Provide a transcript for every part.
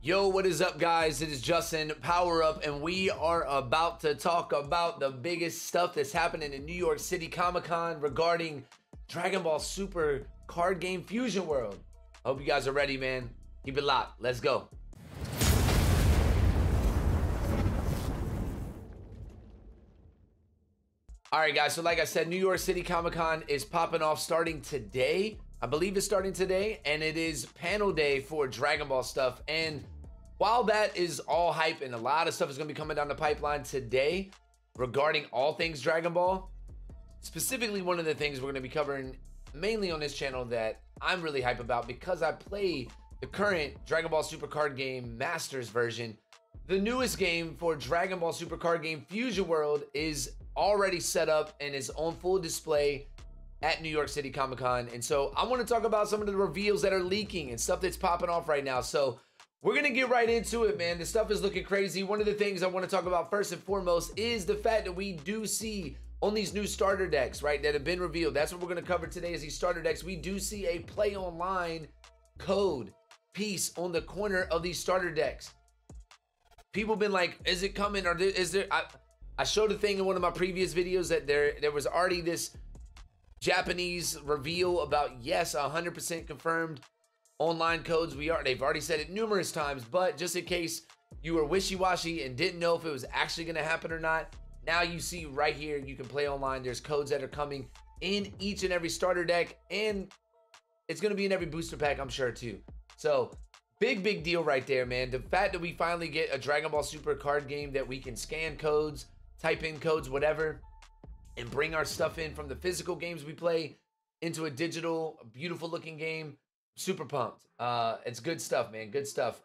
Yo, what is up, guys? It is Justin, Power Up, and we are about to talk about the biggest stuff that's happening in New York City Comic-Con regarding Dragon Ball Super card game Fusion World. I hope you guys are ready, man. Keep it locked. Let's go. All right, guys. So like I said, New York City Comic-Con is popping off starting today. I believe it's starting today, and it is panel day for Dragon Ball stuff. And while that is all hype and a lot of stuff is going to be coming down the pipeline today regarding all things Dragon Ball, specifically one of the things we're going to be covering mainly on this channel that I'm really hype about because I play the current Dragon Ball Super card game Masters version. The newest game for Dragon Ball Super card game Fusion World is already set up and is on full display at New York City Comic-Con. And so I want to talk about some of the reveals that are leaking and stuff that's popping off right now. So we're going to get right into it, man. The stuff is looking crazy. One of the things I want to talk about first and foremost is the fact that we do see on these new starter decks, right, that have been revealed. That's what we're going to cover today is these starter decks. We do see a play online code piece on the corner of these starter decks. People have been like, is it coming? Or is there... I showed a thing in one of my previous videos that there was already this Japanese reveal about, yes, 100% confirmed online codes. They've already said it numerous times, but just in case you were wishy-washy and didn't know if it was actually going to happen or not, now you see right here you can play online. There's codes that are coming in each and every starter deck, and it's going to be in every booster pack, I'm sure, too. So big deal right there, man. The fact that we finally get a Dragon Ball Super card game that we can scan codes, type in codes, whatever, and bring our stuff in from the physical games we play into a digital, beautiful looking game. Super pumped. It's good stuff, man. Good stuff.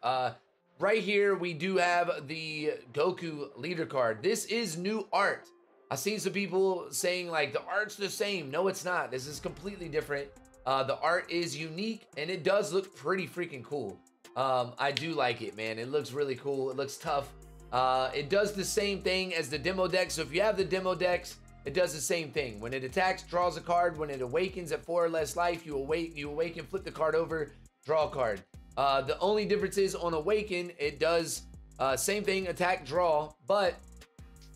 Right here, we do have the Goku leader card. This is new art. I've seen some people saying like the art's the same. No, it's not. This is completely different. The art is unique and it does look pretty freaking cool. I do like it, man. It looks really cool. It looks tough. It does the same thing as the demo deck. So if you have the demo decks, it does the same thing. When it attacks, draws a card. When it awakens at 4 or less life, you awaken, flip the card over, draw a card. The only difference is on awaken, it does same thing, attack, draw, but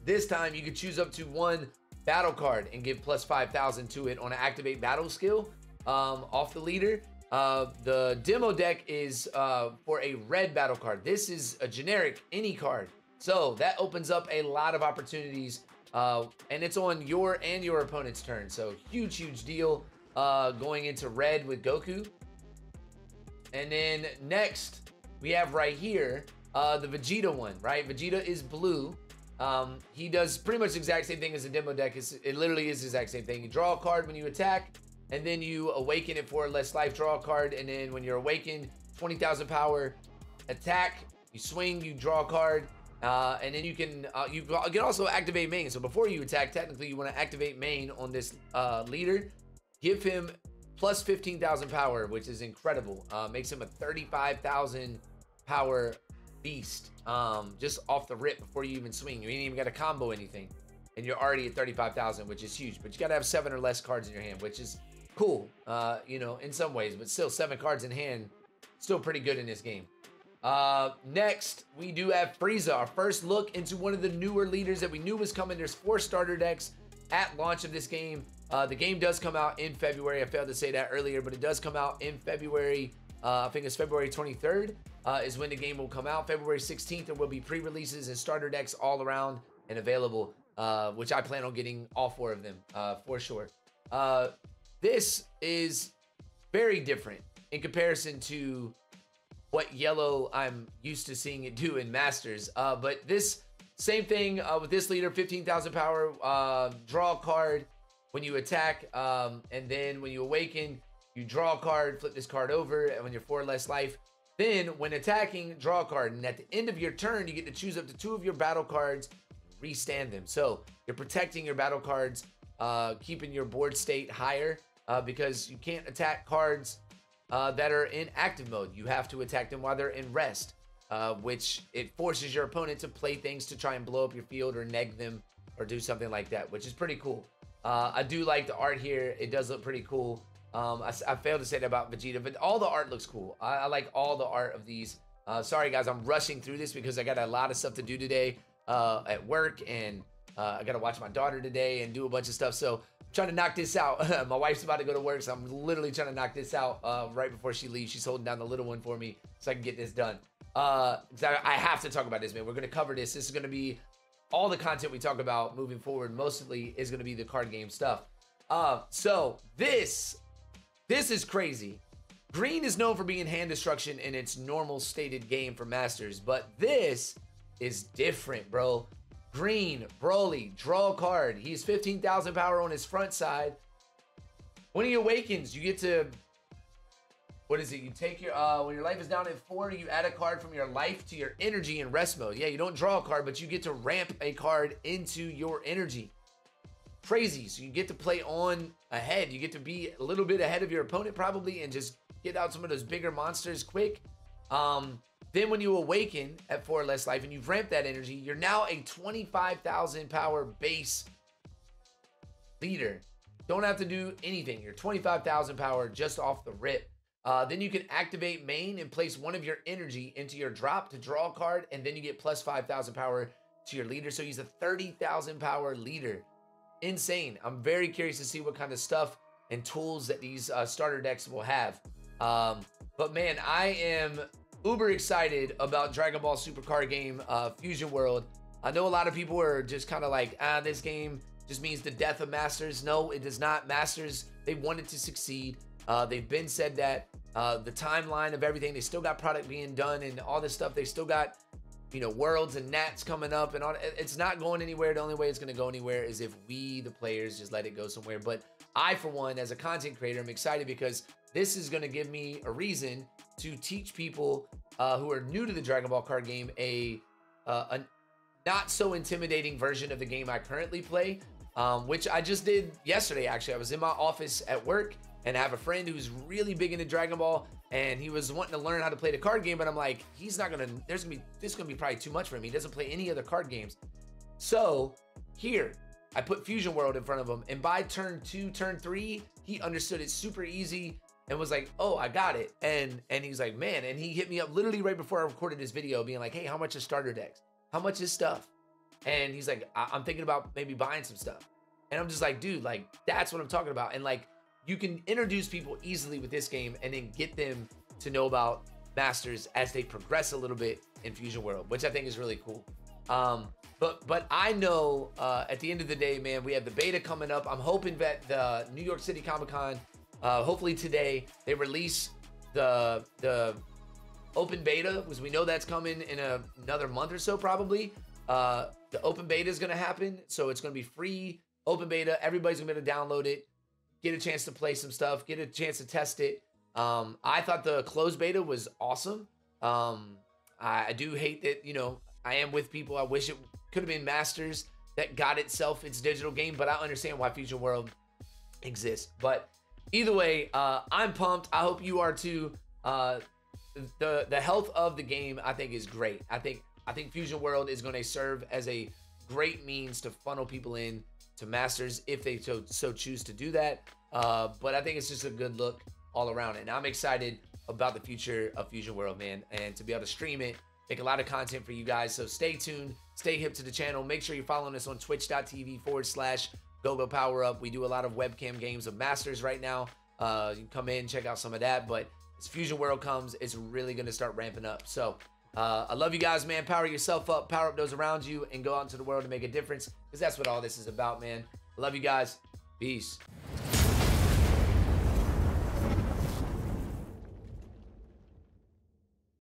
this time you can choose up to 1 battle card and give plus 5,000 to it on an activate battle skill off the leader. The demo deck is for a red battle card. This is a generic any card. So that opens up a lot of opportunities. And it's on your and your opponent's turn. So huge deal going into red with Goku. And then next we have right here the Vegeta one, right? Vegeta is blue. He does pretty much the exact same thing as the demo deck. It literally is the exact same thing. You draw a card when you attack, and then you awaken it for a less life, draw a card, and then when you're awakened, 20,000 power, attack, you swing, you draw a card. And then you can also activate main. So before you attack, technically you want to activate main on this leader. Give him plus 15,000 power, which is incredible. Makes him a 35,000 power beast just off the rip before you even swing. You ain't even got to combo anything, and you're already at 35,000, which is huge. But you got to have 7 or less cards in your hand, which is cool, you know, in some ways. But still, 7 cards in hand, still pretty good in this game. Next we do have Frieza, our first look into one of the newer leaders that we knew was coming. There's 4 starter decks at launch of this game. The game does come out in February. I failed to say that earlier, but it does come out in February. I think it's February 23rd is when the game will come out. February 16th there will be pre-releases and starter decks all around and available, which I plan on getting all 4 of them for sure. This is very different in comparison to what yellow I'm used to seeing it do in Masters. But this same thing with this leader, 15,000 power, draw a card when you attack, and then when you awaken, you draw a card, flip this card over, and when you're 4 less life, then when attacking, draw a card. And at the end of your turn, you get to choose up to 2 of your battle cards, restand them. So you're protecting your battle cards, keeping your board state higher, because you can't attack cards that are in active mode. You have to attack them while they're in rest, which it forces your opponent to play things to try and blow up your field or neg them or do something like that, which is pretty cool. I do like the art here. It does look pretty cool. I failed to say that about Vegeta, but all the art looks cool. I like all the art of these Sorry guys, I'm rushing through this because I got a lot of stuff to do today at work, and I got to watch my daughter today and do a bunch of stuff. So I'm trying to knock this out. My wife's about to go to work, so I'm literally trying to knock this out right before she leaves. She's holding down the little one for me so I can get this done. I have to talk about this, man. We're going to cover this. This is going to be all the content we talk about moving forward. Mostly is going to be the card game stuff. So this is crazy. Green is known for being hand destruction in its normal stated game for Masters, but this is different, bro. Green, Broly, draw a card. He's 15,000 power on his front side. When he awakens, you get to, what is it? You take your, when your life is down at 4, you add a card from your life to your energy in rest mode. Yeah, you don't draw a card, but you get to ramp a card into your energy. Crazy. So you get to play on ahead. You get to be a little bit ahead of your opponent probably and just get out some of those bigger monsters quick. Then when you awaken at 4 less life and you've ramped that energy, you're now a 25,000 power base leader. Don't have to do anything. You're 25,000 power just off the rip. Then you can activate main and place one of your energy into your drop to draw a card, and then you get plus 5,000 power to your leader. So he's a 30,000 power leader. Insane. I'm very curious to see what kind of stuff and tools that these starter decks will have. But man, I am uber excited about Dragon Ball Super card game Fusion World. I know a lot of people are just kind of like, this game just means the death of Masters. No, it does not. Masters, they wanted to succeed. They've been said that the timeline of everything, they still got product being done and all this stuff. They still got, you know, worlds and nats coming up and all. It's not going anywhere. The only way it's going to go anywhere is if we, the players, just let it go somewhere. But I, for one, as a content creator, I'm excited because this is going to give me a reason to teach people who are new to the Dragon Ball card game a not so intimidating version of the game I currently play, which I just did yesterday. Actually, I was in my office at work and I have a friend who's really big into Dragon Ball, and he was wanting to learn how to play the card game, but I'm like, he's not gonna, this is gonna be probably too much for him. He doesn't play any other card games. So here, I put Fusion World in front of him, and by turn 2, turn 3, he understood it super easy and was like, oh, I got it. And he's like, man, and he hit me up literally right before I recorded this video being like, hey, how much is starter decks? How much is stuff? And he's like, I'm thinking about maybe buying some stuff. And I'm just like, dude, like, that's what I'm talking about. And like, you can introduce people easily with this game and then get them to know about Masters as they progress a little bit in Fusion World, which I think is really cool. But I know at the end of the day, man, we have the beta coming up. I'm hoping that the New York City Comic-Con, hopefully today, they release the open beta, because we know that's coming in another month or so probably. The open beta is going to happen, so it's going to be free open beta. Everybody's going to be able to download it, get a chance to play some stuff, get a chance to test it. I thought the closed beta was awesome. I do hate that, you know, I am with people. I wish it could have been Masters that got itself its digital game, but I understand why Fusion World exists. But either way, I'm pumped. I hope you are too. The health of the game, I think, is great. I think Fusion World is going to serve as a great means to funnel people in to Masters if they so choose to do that. But I think it's just a good look all around it. And I'm excited about the future of Fusion World, man, and to be able to stream it, make a lot of content for you guys. So stay tuned, stay hip to the channel. Make sure you're following us on twitch.tv/GoGoPowerUp. We do a lot of webcam games of Masters right now. You can come in, check out some of that. But as Fusion World comes, it's really going to start ramping up. So I love you guys, man. Power yourself up, power up those around you, and go out into the world to make a difference, because that's what all this is about, man. I love you guys. Peace.